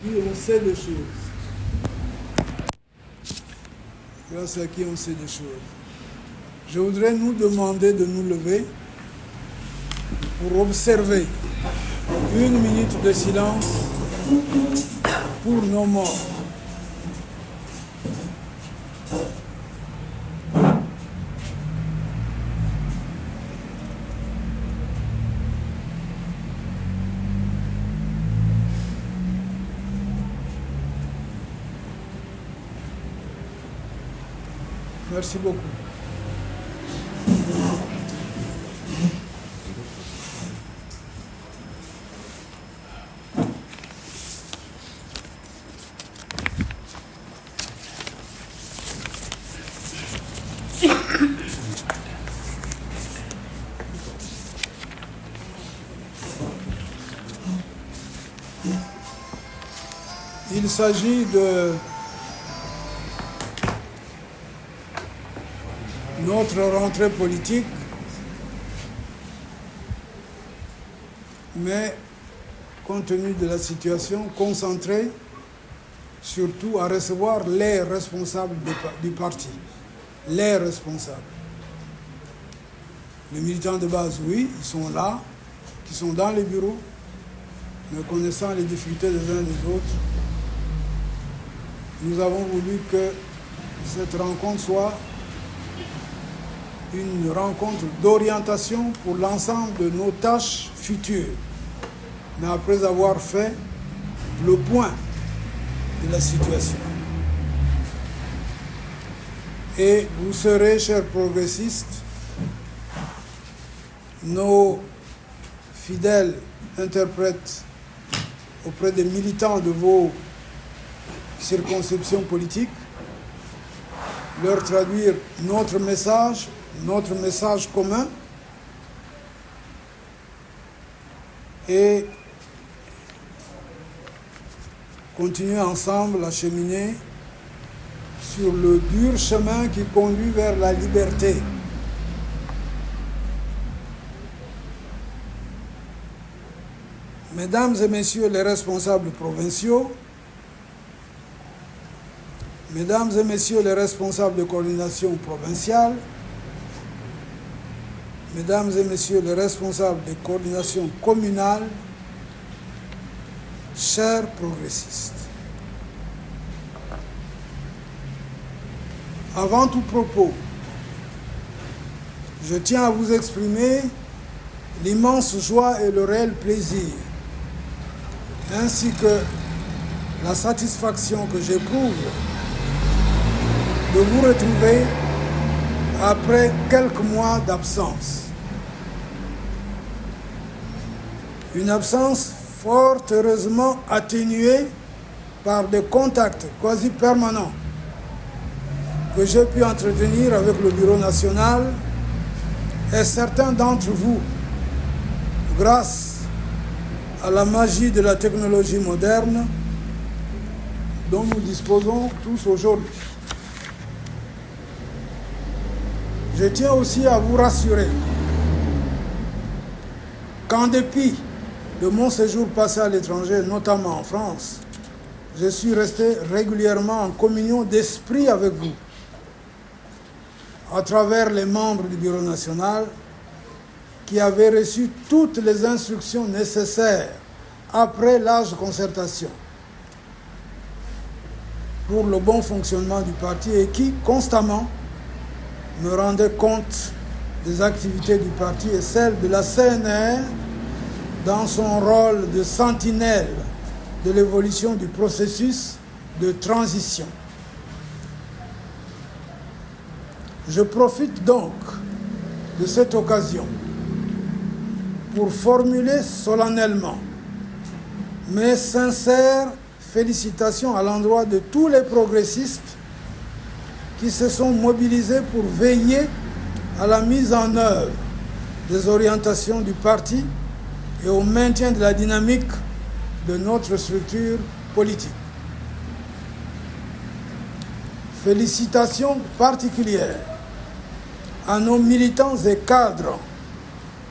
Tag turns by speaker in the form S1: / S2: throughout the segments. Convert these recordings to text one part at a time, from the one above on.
S1: Qui on sait des choses. Grâce à qui on sait des choses. Je voudrais nous demander de nous lever pour observer 1 minute de silence pour nos morts. Merci beaucoup. Il s'agit de notre rentrée politique, mais compte tenu de la situation, concentrée surtout à recevoir les responsables du parti. Les responsables. Les militants de base, oui, ils sont là, qui sont dans les bureaux, mais connaissant les difficultés des uns et des autres, nous avons voulu que cette rencontre soit une rencontre d'orientation pour l'ensemble de nos tâches futures. Mais après avoir fait le point de la situation. Et vous serez, chers progressistes, nos fidèles interprètes auprès des militants de vos circonscriptions politiques, leur traduire notre message commun, et continuer ensemble à cheminer sur le dur chemin qui conduit vers la liberté. Mesdames et messieurs les responsables provinciaux, mesdames et messieurs les responsables de coordination provinciale, mesdames et messieurs les responsables de coordination communale, chers progressistes, avant tout propos, je tiens à vous exprimer l'immense joie et le réel plaisir, ainsi que la satisfaction que j'éprouve de vous retrouver après quelques mois d'absence. Une absence fort heureusement atténuée par des contacts quasi permanents que j'ai pu entretenir avec le Bureau national et certains d'entre vous, grâce à la magie de la technologie moderne dont nous disposons tous aujourd'hui. Je tiens aussi à vous rassurer qu'en dépit de mon séjour passé à l'étranger, notamment en France, je suis resté régulièrement en communion d'esprit avec vous, à travers les membres du Bureau national qui avaient reçu toutes les instructions nécessaires après large concertation pour le bon fonctionnement du parti et qui, constamment, me rendaient compte des activités du parti et celles de la CNR dans son rôle de sentinelle de l'évolution du processus de transition. Je profite donc de cette occasion pour formuler solennellement mes sincères félicitations à l'endroit de tous les progressistes qui se sont mobilisés pour veiller à la mise en œuvre des orientations du parti et au maintien de la dynamique de notre structure politique. Félicitations particulières à nos militants et cadres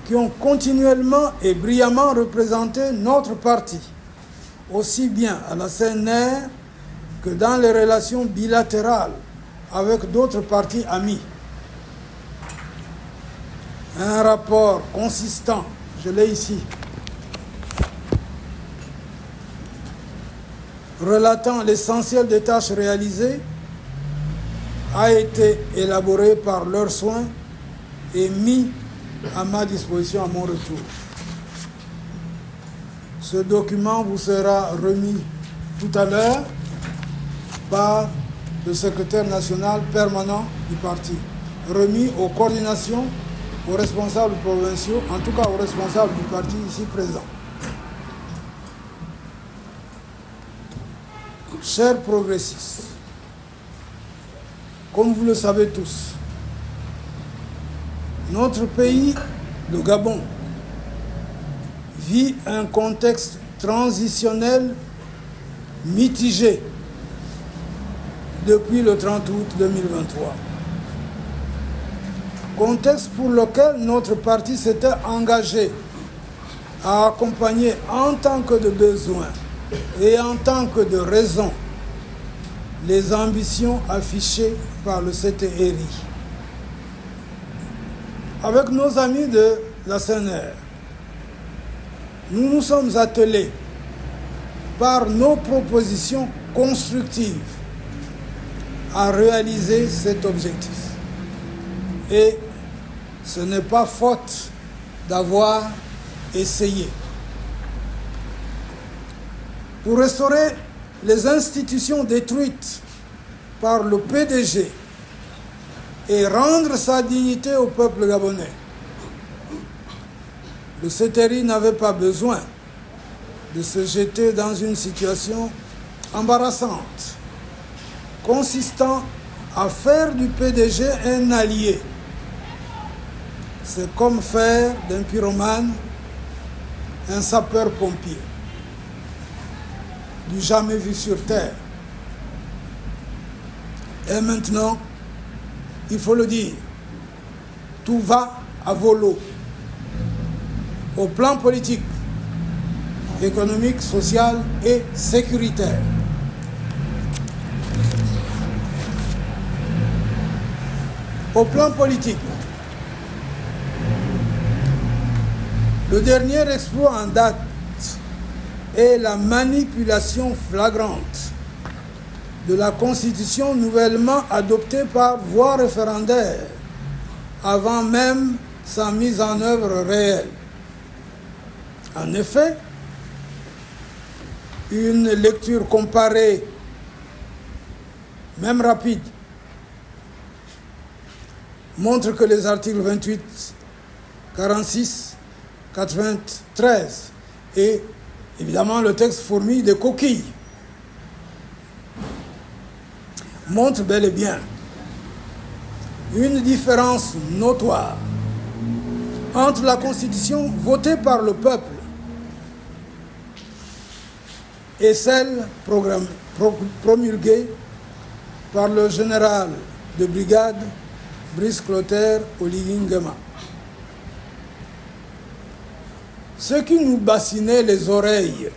S1: qui ont continuellement et brillamment représenté notre parti aussi bien à la CNR que dans les relations bilatérales avec d'autres parties amies. Un rapport consistant, je l'ai ici, relatant l'essentiel des tâches réalisées, a été élaboré par leurs soins et mis à ma disposition à mon retour. Ce document vous sera remis tout à l'heure par le secrétaire national permanent du parti, remis aux coordinations, aux responsables provinciaux, en tout cas aux responsables du parti ici présents. Chers progressistes, comme vous le savez tous, notre pays, le Gabon, vit un contexte transitionnel mitigé depuis le 30 août 2023. Contexte pour lequel notre parti s'était engagé à accompagner en tant que de besoin et en tant que de raison les ambitions affichées par le CTRI. Avec nos amis de la CNR, nous nous sommes attelés par nos propositions constructives à réaliser cet objectif. Et ce n'est pas faute d'avoir essayé. Pour restaurer les institutions détruites par le PDG et rendre sa dignité au peuple gabonais, le CTRI n'avait pas besoin de se jeter dans une situation embarrassante, consistant à faire du PDG un allié. C'est comme faire d'un pyromane un sapeur-pompier, du jamais vu sur terre. Et maintenant, il faut le dire, tout va à volo. Au plan politique, économique, social et sécuritaire. Au plan politique, le dernier exploit en date est la manipulation flagrante de la Constitution nouvellement adoptée par voie référendaire avant même sa mise en œuvre réelle. En effet, une lecture comparée, même rapide, montre que les articles 28, 46, 93 et évidemment le texte fourmille de coquilles montrent bel et bien une différence notoire entre la Constitution votée par le peuple et celle promulguée par le général de brigade Brice Clotaire Oligui Nguema. Ce qui nous bassinait les oreilles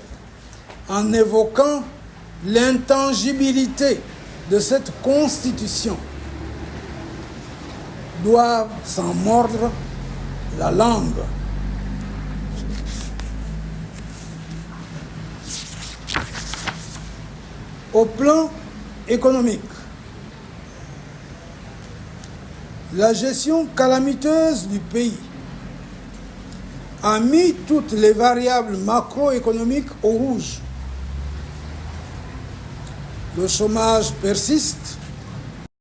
S1: en évoquant l'intangibilité de cette Constitution doivent s'en mordre la langue. Au plan économique, la gestion calamiteuse du pays a mis toutes les variables macroéconomiques au rouge. Le chômage persiste,